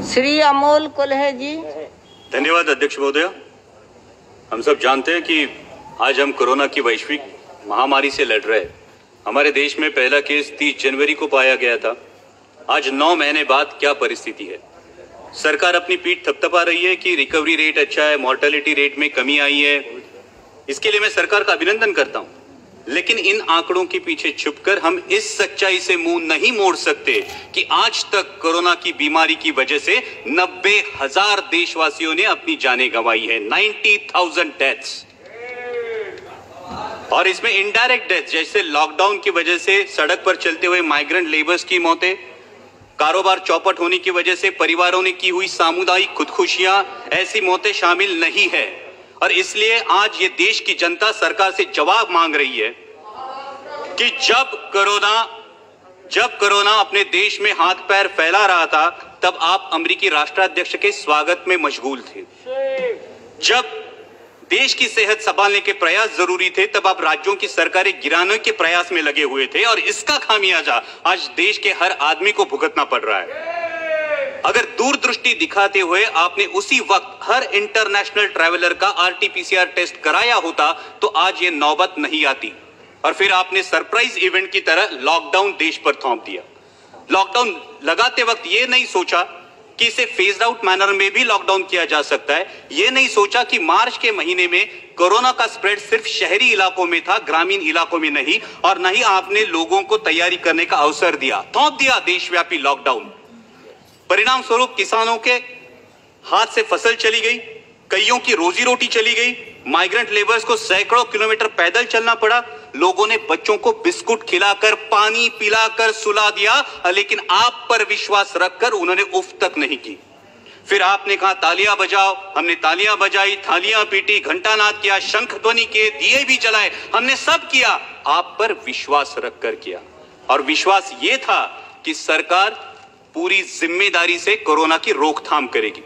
श्री अमोल कुल्हे जी। धन्यवाद अध्यक्ष महोदय। हम सब जानते हैं कि आज हम कोरोना की वैश्विक महामारी से लड़ रहे हैं। हमारे देश में पहला केस 30 जनवरी को पाया गया था। आज 9 महीने बाद क्या परिस्थिति है? सरकार अपनी पीठ थपथपा रही है कि रिकवरी रेट अच्छा है, मॉर्टेलिटी रेट में कमी आई है। इसके लिए मैं सरकार का अभिनंदन करता हूं, लेकिन इन आंकड़ों के पीछे छुपकर हम इस सच्चाई से मुंह नहीं मोड़ सकते कि आज तक कोरोना की बीमारी की वजह से 90,000 देशवासियों ने अपनी जानें गंवाई है। 90,000 डेथ्स, और इसमें इनडायरेक्ट डेथ जैसे लॉकडाउन की वजह से सड़क पर चलते हुए माइग्रेंट लेबर्स की मौतें, कारोबार चौपट होने की वजह से परिवारों ने की हुई सामुदायिक खुदकुशियां, ऐसी मौतें शामिल नहीं है। और इसलिए आज ये देश की जनता सरकार से जवाब मांग रही है कि जब कोरोना अपने देश में हाथ पैर फैला रहा था, तब आप अमेरिकी राष्ट्राध्यक्ष के स्वागत में मशगूल थे। जब देश की सेहत संभालने के प्रयास जरूरी थे, तब आप राज्यों की सरकारें गिराने के प्रयास में लगे हुए थे, और इसका खामियाजा आज देश के हर आदमी को भुगतना पड़ रहा है। अगर दूरदृष्टि दिखाते हुए आपने उसी वक्त हर इंटरनेशनल ट्रैवलर का RT-PCR टेस्ट कराया होता, तो आज ये नौबत नहीं आती। और फिर आपने सरप्राइज इवेंट की तरह लॉकडाउन देश पर थोप दिया। लॉकडाउन लगाते वक्त ये नहीं सोचा कि इसे फेज्ड आउट मैनर में भी लॉकडाउन किया जा सकता है। ये नहीं सोचा कि मार्च के महीने में कोरोना का स्प्रेड सिर्फ शहरी इलाकों में था, ग्रामीण इलाकों में नहीं। और नहीं आपने लोगों को तैयारी करने का अवसर दिया, थोप दिया देशव्यापी लॉकडाउन। परिणाम स्वरूप किसानों के हाथ से फसल चली गई, कईयों की रोजी रोटी चली गई, माइग्रेंट लेबर्स को सैकड़ों किलोमीटर पैदल चलना पड़ा। लोगों ने बच्चों को बिस्कुट खिलाकर, पानी पिलाकर सुला दिया, लेकिन आप पर विश्वास रखकर उन्होंने उफ तक नहीं की। फिर आपने कहा तालियां बजाओ, हमने तालियां बजाई, थालियां पीटी, घंटानाद किया, शंख ध्वनि किए, दिए भी जलाए, हमने सब किया, आप पर विश्वास रखकर किया। और विश्वास ये था कि सरकार पूरी जिम्मेदारी से कोरोना की रोकथाम करेगी।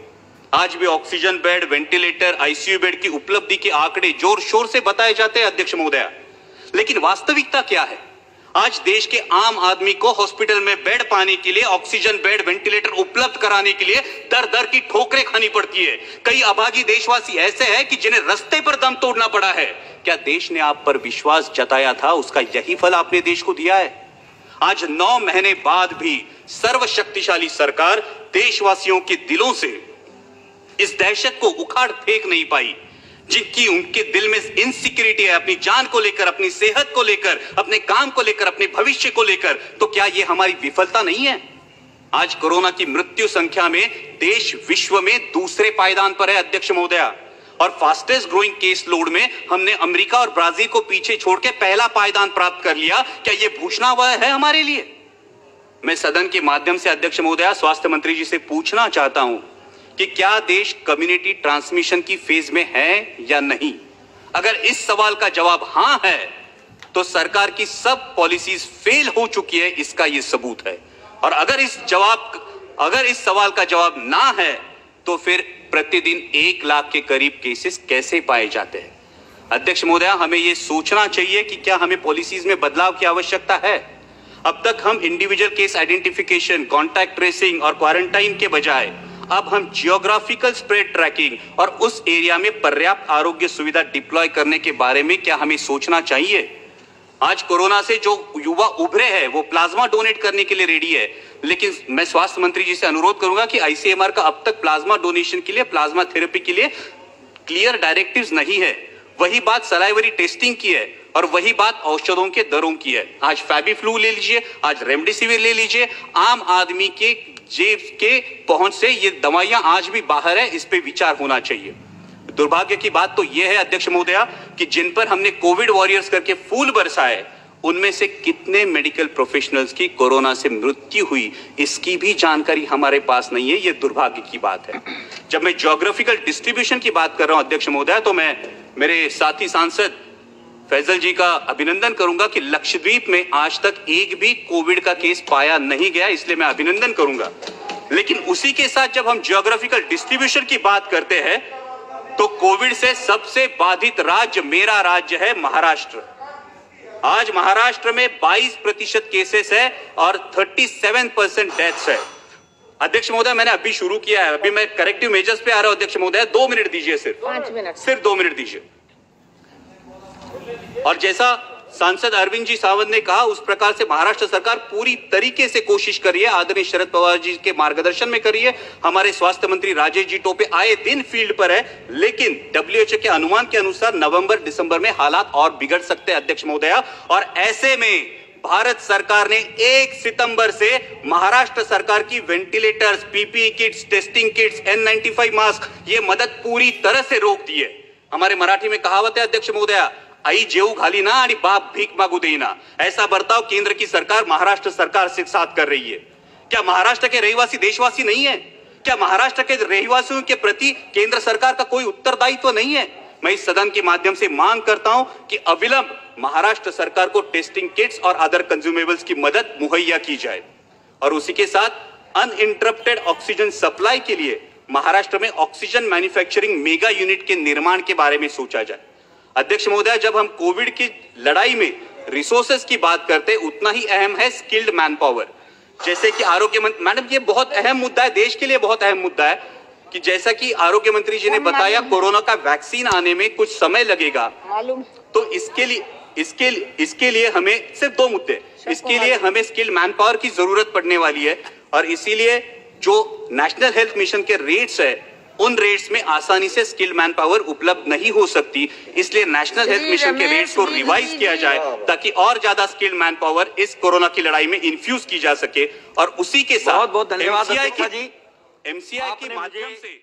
आज भी oxygen bed, ventilator, ICU bed की उपलब्धि के आंकड़े जोर शोर से बताए जाते हैं अध्यक्ष महोदय, लेकिन वास्तविकता क्या है? आज देश के आम आदमी को हॉस्पिटल में बेड पाने के लिए, ऑक्सीजन बेड, वेंटिलेटर उपलब्ध कराने के लिए दर दर की ठोकरें खानी पड़ती है। कई अभागी देशवासी ऐसे हैं कि जिन्हें रास्ते पर दम तोड़ना पड़ा है। क्या देश ने आप पर विश्वास जताया था, उसका यही फल आपने देश को दिया है? आज 9 महीने बाद भी सर्वशक्तिशाली सरकार देशवासियों के दिलों से इस दहशत को उखाड़ फेंक नहीं पाई, जिनकी उनके दिल में इनसिक्योरिटी है, अपनी जान को लेकर, अपनी सेहत को लेकर, अपने काम को लेकर, अपने भविष्य को लेकर। तो क्या यह हमारी विफलता नहीं है? आज कोरोना की मृत्यु संख्या में देश विश्व में दूसरे पायदान पर है अध्यक्ष महोदया, और फास्टेस्ट ग्रोइंग केस लोड में हमने अमेरिका और ब्राजील को पीछे छोड़ के पहला पायदान प्राप्त कर लिया। क्या यह भूषणावह है हमारे लिए? मैं सदन के माध्यम से अध्यक्ष महोदया स्वास्थ्य मंत्री जी से पूछना चाहता हूं कि क्या देश कम्युनिटी ट्रांसमिशन की फेज में है या नहीं? अगर इस सवाल का जवाब हां है, तो सरकार की सब पॉलिसीज फेल हो चुकी है, इसका यह सबूत है। और अगर इस सवाल का जवाब ना है, तो फिर प्रतिदिन 1 लाख के करीब केसेस कैसे पाए जाते हैं? अध्यक्ष महोदय, हमें यह सोचना चाहिए कि क्या हमें पॉलिसीज में बदलाव की आवश्यकता है। अब तक हम individual case identification, contact tracing और क्वारंटाइन के बजाय अब हम जियोग्राफिकल स्प्रेड ट्रैकिंग और उस एरिया में पर्याप्त आरोग्य सुविधा डिप्लॉय करने के बारे में क्या हमें सोचना चाहिए? आज कोरोना से जो युवा उभरे हैं वो प्लाज्मा डोनेट करने के लिए रेडी है, लेकिन मैं स्वास्थ्य मंत्री जी से अनुरोध करूंगा कि ICMR का अब तक प्लाज्मा डोनेशन के लिए, प्लाज्मा थेरेपी के लिए क्लियर डायरेक्टिव्स नहीं है। वही बात सलाइवरी टेस्टिंग की है, और वही बात औषधों के दरों की है। आज फैबीफ्लू ले लीजिए, आज रेमडेसिविर ले लीजिए, आम आदमी के जेब के पहुंच से ये दवाइयां आज भी बाहर है, इस पे विचार होना चाहिए। दुर्भाग्य की बात तो यह है अध्यक्ष महोदया कि जिन पर हमने कोविड वॉरियर्स करके फूल बरसाए, उनमें से कितने मेडिकल प्रोफेशनल्स की कोरोना से मृत्यु हुई, इसकी भी जानकारी हमारे पास नहीं है। यह दुर्भाग्य की बात है। जब मैं ज्योग्राफिकल डिस्ट्रीब्यूशन की बात कर रहा हूं अध्यक्ष महोदय, तो मैं मेरे साथी सांसद फैजल जी का अभिनंदन करूंगा कि लक्षद्वीप में आज तक एक भी कोविड का केस पाया नहीं गया, इसलिए मैं अभिनंदन करूंगा। लेकिन उसी के साथ जब हम ज्योग्राफिकल डिस्ट्रीब्यूशन की बात करते हैं, तो कोविड से सबसे बाधित राज्य मेरा राज्य है महाराष्ट्र। आज महाराष्ट्र में 22% केसेस है और 37% डेथ्स है। अध्यक्ष महोदय, मैंने अभी शुरू किया है, अभी मैं करेक्टिव मेजर्स पे आ रहा हूं। अध्यक्ष महोदय 2 मिनट दीजिए, सिर्फ 5 मिनट, सिर्फ 2 मिनट दीजिए। और जैसा सांसद अरविंद जी सावंत ने कहा, उस प्रकार से महाराष्ट्र सरकार पूरी तरीके से कोशिश कर रही है, आदरणीय शरद पवार जी के मार्गदर्शन में कर रही है। हमारे स्वास्थ्य मंत्री राजेश जी टोपे आए दिन फील्ड पर है, लेकिन WHO के अनुमान के अनुसार नवंबर दिसंबर में हालात और बिगड़ सकते हैं अध्यक्ष महोदया। और ऐसे में भारत सरकार ने 1 सितंबर से महाराष्ट्र सरकार की ventilators, PPE kits, testing kits, N95 mask, ये मदद पूरी तरह से रोक दी है। हमारे मराठी में कहावत है अध्यक्ष महोदया, आई जेऊ घाली ना आणि बाप भीख मागू देना। ऐसा बर्ताव केंद्र की सरकार महाराष्ट्र सरकार से साथ कर रही है। क्या महाराष्ट्र के रहवासी देशवासी नहीं है? क्या महाराष्ट्र के रहवासियों के प्रति केंद्र सरकार का कोई उत्तरदायित्व नहीं है? मैं इस सदन के माध्यम से मांग करता हूं कि अविलंब महाराष्ट्र सरकार को टेस्टिंग किट्स और अदर कंज्यूमेबल्स की मदद मुहैया की जाए और उसी के साथ अनइंटरप्टेड ऑक्सीजन सप्लाई के लिए महाराष्ट्र में ऑक्सीजन मैन्युफैक्चरिंग मेगा यूनिट के निर्माण के बारे में सोचा जाए। अध्यक्ष महोदय, जब हम कोविड की लड़ाई में रिसोर्सेज की बात करते हैं, उतना ही अहम है स्किल्ड मैन पावर। जैसे कि आरोग्य मंत्री, मैडम ये बहुत अहम मुद्दा है, देश के लिए बहुत अहम मुद्दा है कि जैसा कि आरोग्य मंत्री जी ने बताया, कोरोना का वैक्सीन आने में कुछ समय लगेगा, मालूम। तो इसके लिए हमें सिर्फ 2 मुद्दे, इसके लिए हमें स्किल्ड मैन पावर की जरूरत पड़ने वाली है। और इसीलिए जो नेशनल हेल्थ मिशन के रेट्स है, उन रेट्स में आसानी से स्किल्ड मैन पावर उपलब्ध नहीं हो सकती, इसलिए नेशनल हेल्थ मिशन के रेट्स को रिवाइज किया जाए ताकि और ज्यादा स्किल्ड मैन पावर इस कोरोना की लड़ाई में इन्फ्यूज की जा सके। और उसी के साथ बहुत बहुत धन्यवाद एमसीआई के माध्यम से